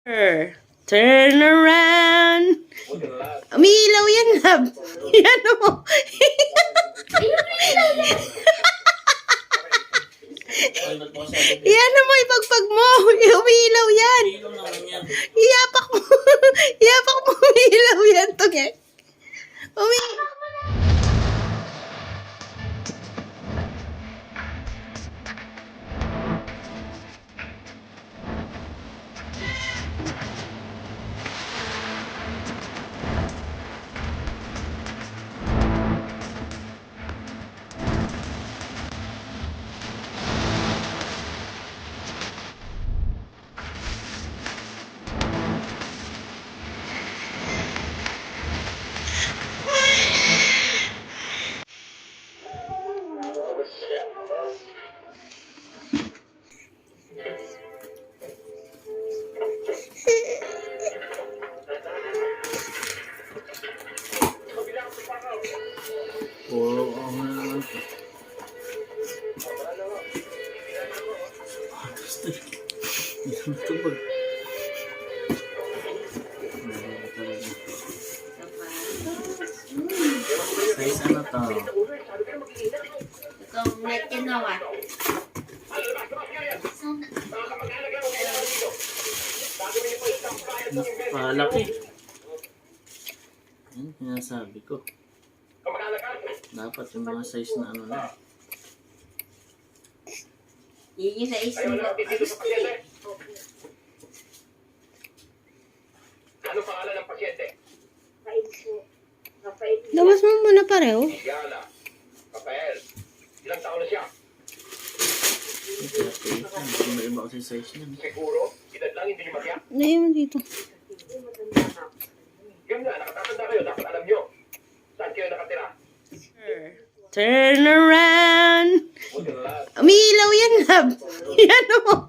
Turn around. Umiilaw yan, love. Yan mo. Yan mo, ipagpag mo. Umiilaw yan. Iyapak mo. Iyapak mo, umiilaw yan. Tuge. Puro ako na naman. Ito ba? Size ano to? Itong net ginawa. Palaki. Yan, sinasabi ko. Dapat yung mga size na ano na. Yun yung sa isang gusto eh. Ano pangalan ng pasyente? Labas mo muna pareho. Yala. Rafael. Ilang taon na siya? Kung may iba kasi size niya. Siguro, edad lang hindi niyo matiyak. Dahil mo dito. Yun nga, nakatatanda kayo. Dapat alam niyo. Saan kayo nakatira? Turn around. Umiilaw yan, love. Yan mo.